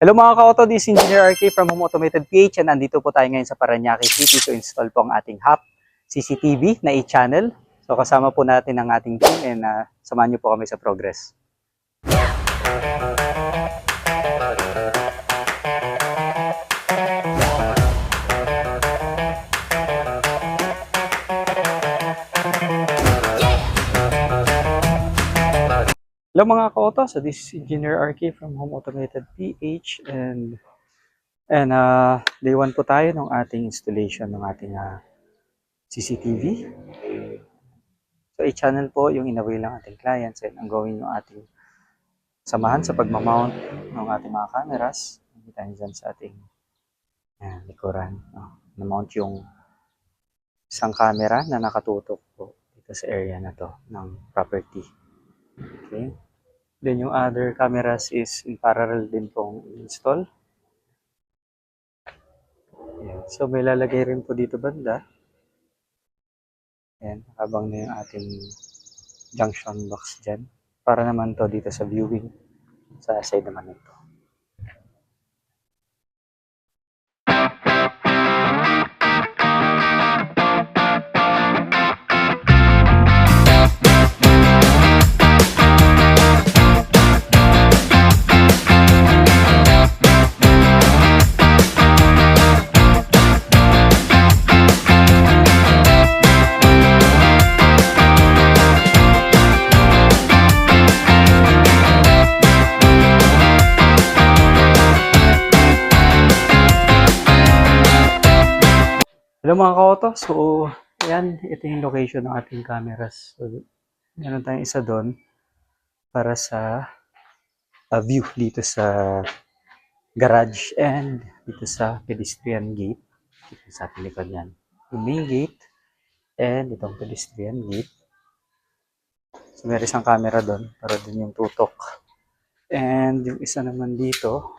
Hello mga ka-auto, this is Engineer RK from Home Automated PH and nandito po tayo ngayon sa Parañaque City to install po ang ating HAP CCTV na e-channel. So kasama po natin ang ating team and samahan niyo po kami sa progress. Hello mga ka-auto, so this is Engineer RK from Home Automated PH and day 1 po tayo ng ating installation ng ating CCTV. So i-channel po yung inaway ng ating clients and ang gawin yung ating samahan sa pagmamount ng ating mga cameras. Nakita niyo dyan sa ating likuran. Na-mount yung isang camera na nakatutok po dito sa area na to ng property. Okay. Then yung other cameras is in parallel din pong install. Ayan. So may lalagay rin po dito banda. Ayan, habang na yung ating junction box dyan. Para naman to dito sa viewing. Sa side naman ito. Hello mga ka-auto, so ayan, ito yung location ng ating cameras. So, meron tayong isa doon para sa view dito sa garage and dito sa pedestrian gate. Dito sa ating likod yan. Yung main gate and itong pedestrian gate. So meron isang camera doon para doon yung tutok. And yung isa naman dito,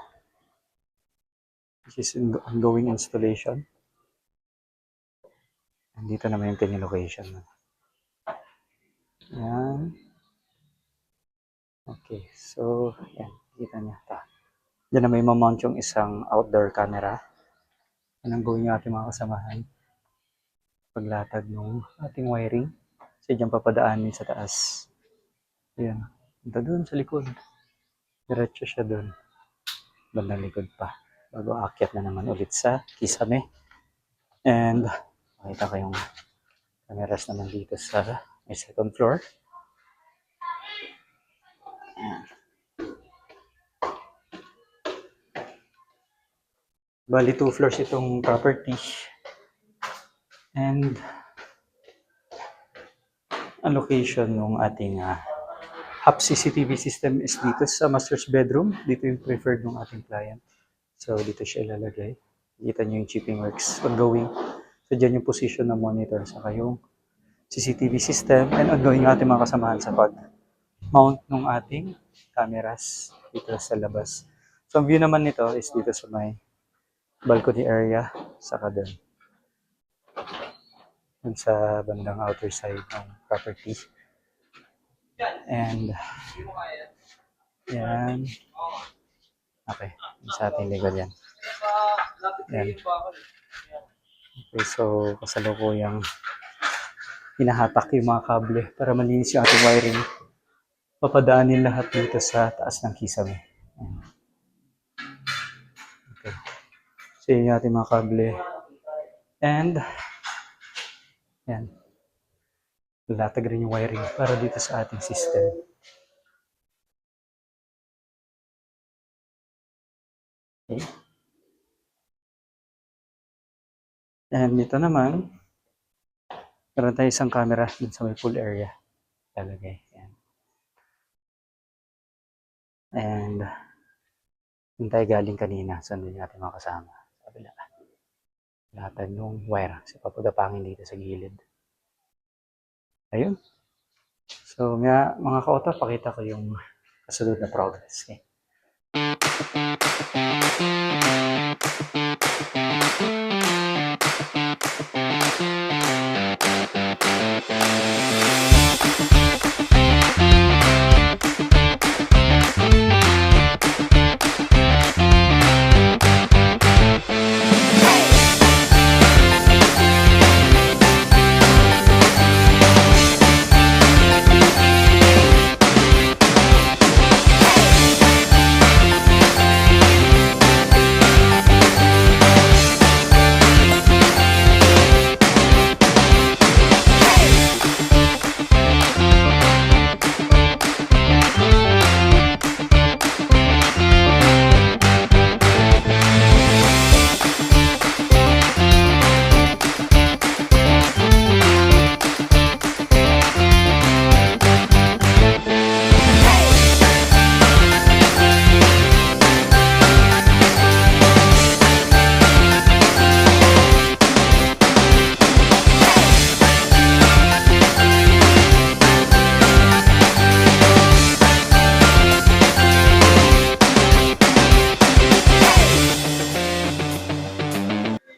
which is ongoing installation. Dito naman yung pinilocation. Yan. Okay, so yan, kita niya. Diyan na may mamount yung isang outdoor camera. Yan ang gawin yung ating mga kasamahan. Paglatag ng ating wiring. Kasi diyan papadaanin sa taas. Yan. Punta doon sa likod. Diretso siya doon. Bandang likod pa. Bago aakyat na naman ulit sa kisame. And makita ko yung cameras naman dito sa may second floor. Ayan. Bali 2 floors itong property. And ang location ng ating HAP CCTV system is dito sa master's bedroom. Dito yung preferred ng ating client. So dito siya ilalagay. Kita nyo yung chipping works ongoing. So dyan yung position ng monitor sa kayong CCTV system and ongoing yung ating mga kasamahan sa pag-mount ng ating cameras dito sa labas. So ang view naman nito is dito sa may balcony area saka doon sa bandang outer side ng property. And yan. Okay, sa ating likod yan. Yan. Okay, so kasalukuyang hinahatak yung mga kable para malinis yung ating wiring. Papadaanin lahat dito sa taas ng kisame. Okay. So yun yung ating mga kable. And yan. Latag rin yung wiring para dito sa ating system. Okay. And dito naman, meron tayo isang camera dun sa may pool area. Lalagay. Yan. And dun tayo galing kanina. Saan din natin mga kasama? Sa kabila. Latag ng wire. Kasi papagapangin dito sa gilid. Ayun. So, mga ka-auto, pakita ko yung kasunod na progress. Okay.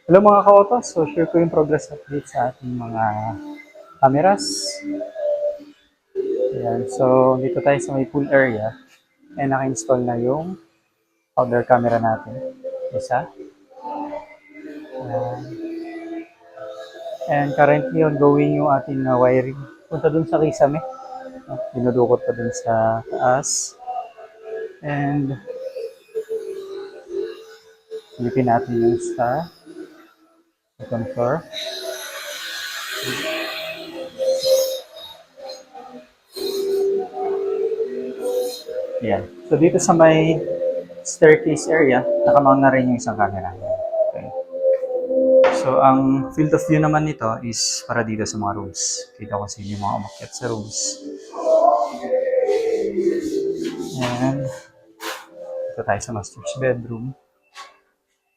Hello mga ka-autos, so share ko yung progress update sa ating mga cameras. Ayan, so dito tayo sa may pool area and naka-install na yung outdoor camera natin. Isa. And currently ongoing yung ating wiring. Punta dun sa kisame. Dinudukot pa dun sa taas. And silipin natin yung sa second floor. Ayan. So dito sa may staircase area, nakamount na rin yung isang camera. Okay. So ang field of view naman nito is para dito sa mga rooms. Kita ko sa inyo yung mga umakyat sa rooms. And ito tayo sa master's bedroom.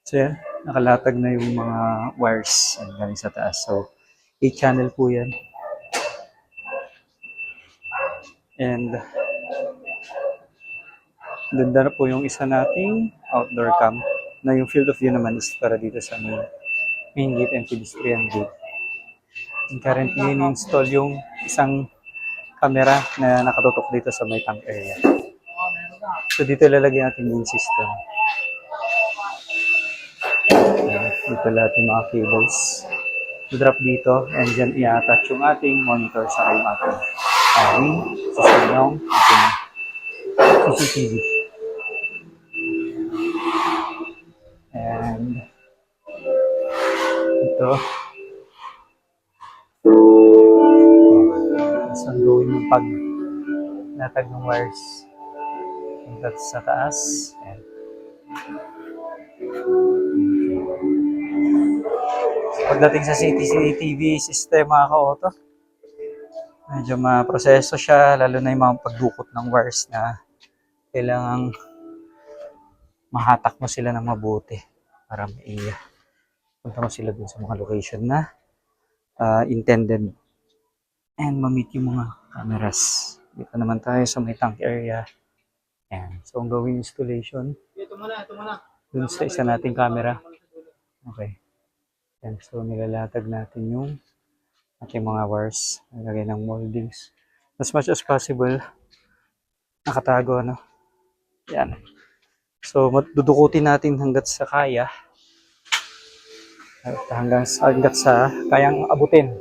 So yan, nakalatag na yung mga wires galing sa taas. So 8 channel po yan. And ganda na po yung isa nating outdoor cam na yung field of view naman is para dito sa main gate and pedestrian gate. And currently in-install yung isang camera na nakatutok dito sa may tank area. So dito ilalagay natin yung system. Dito lahat yung mga cables. Drop dito and dyan i-attach yung ating monitor sa yung ating system ng ating CCTV. And ito. Tapos ang gawin yung pag-natag ng wires. That's sa taas. And pagdating sa CCTV system mga ka-auto, medyo maproseso siya, lalo na yung mga pagdukot ng wires na kailangang mahatak mo sila ng mabuti para punta mo sila dun sa mga location na intended and ma-meet yung mga cameras. Dito naman tayo sa may tank area. Ayan. So, ang gawing installation dun sa isa nating camera. Okay. Ayan. So, nilalatag natin yung ating mga wires. Nalagay ng moldings. As much as possible, nakatago, ano? Ayan. So, dudukutin natin hanggat sa kaya. Hanggat sa kayang abutin.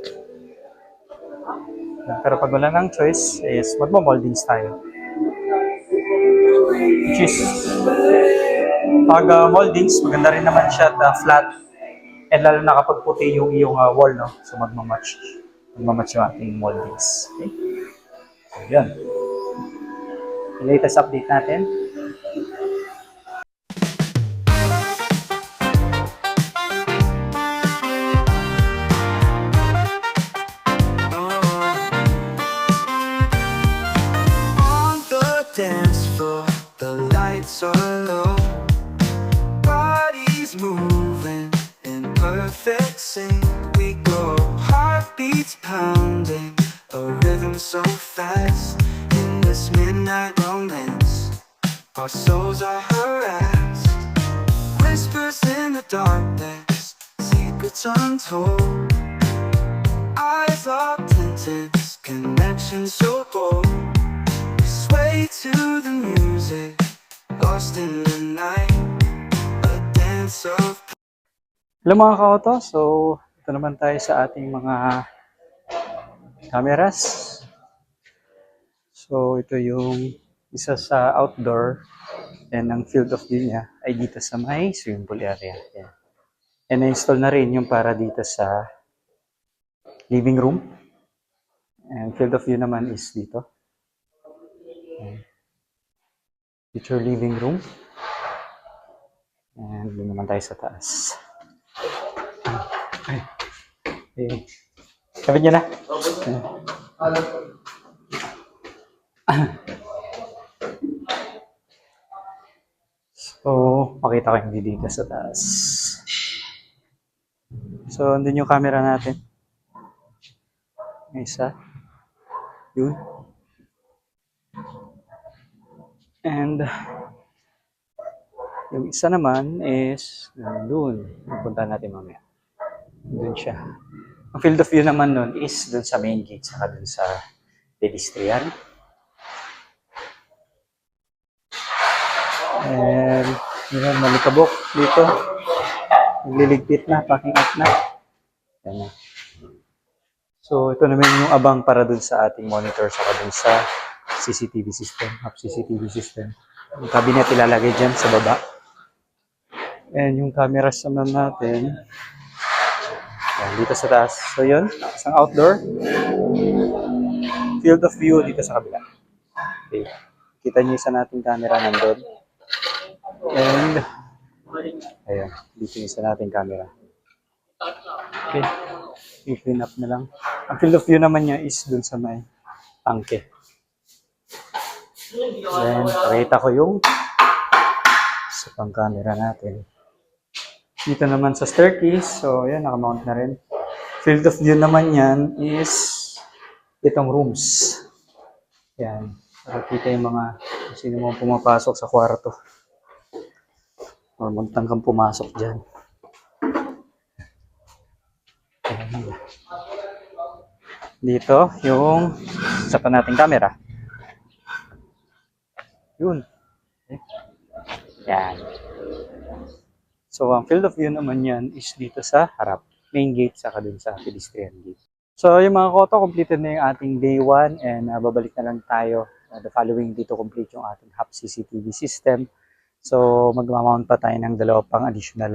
Pero pag wala ng choice, is magmo-moldings tayo. Which is, pag moldings, maganda rin naman siya at flat. And lalo na kapag puti yung iyong wall, no? So magmamatch yung ating moldings. Okay? So, yan. Yung latest update natin. On the dance floor, the lights are low. Bodies moving in perfect sync. We go, heartbeats pounding, a rhythm so fast. In this midnight romance, our souls are harassed. Whispers in the darkness, secrets untold. Eyes locked intense, connection so bold. Sway to the music, lost in the night, a dance of... Hello mga ka-auto. So, ito naman tayo sa ating mga cameras. So, ito yung isa sa outdoor and ang field of view niya ay dito sa may swimming pool area. Yan. And na-install na rin yung para dito sa living room. And field of view naman is dito. Future living room. And doon naman tayo sa taas. Ayun. Kapit nyo na. So, pakita ko yung video dito sa taas. So, andun yung camera natin. May isa. Yun. And Yung isa naman is doon. Pupunta natin mamaya. Doon siya. Ang field of view naman nun is doon sa main gate saka doon sa pedestrian. And yun, malikabok dito. Nagliligpit na, packing up na. Yan na. So ito naman yung abang para doon sa ating monitor saka doon sa CCTV system, hub CCTV system. Yung cabinet ilalagay dyan sa baba. And yung cameras naman natin, yan, dito sa taas. So yun, isang outdoor. Field of view dito sa kabila. Okay. Kita niyo isa nating camera nandun. And, ayan, dito yung isa nating camera. Okay. I-clean up na lang. Ang field of view naman niya is dun sa may tangke. Then, pakita ko yung sa pang camera natin. Dito naman sa staircase, so yan, nakamount na rin. Field of view naman yan is itong rooms. Yan, para kita yung mga sino mo pumapasok sa kwarto. O magtang kang pumasok dyan. Ayan. Dito, yung isa pa nating camera. Yun. Okay. Yan. So, ang field of view naman yan is dito sa harap. Main gate, saka dun sa pedestrian gate. So, yung mga koto, completed na yung ating day 1 and babalik na lang tayo the following day to complete yung ating hub CCTV system. So, magmamount pa tayo ng dalawa pang additional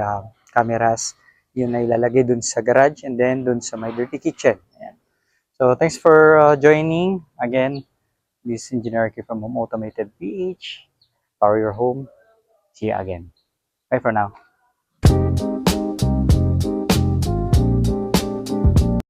cameras. Yun na ilalagay dun sa garage and then dun sa my dirty kitchen. Ayan. So, thanks for joining. Again, this is Engineer K from Home Automated PH. Power your home. See you again. Bye for now.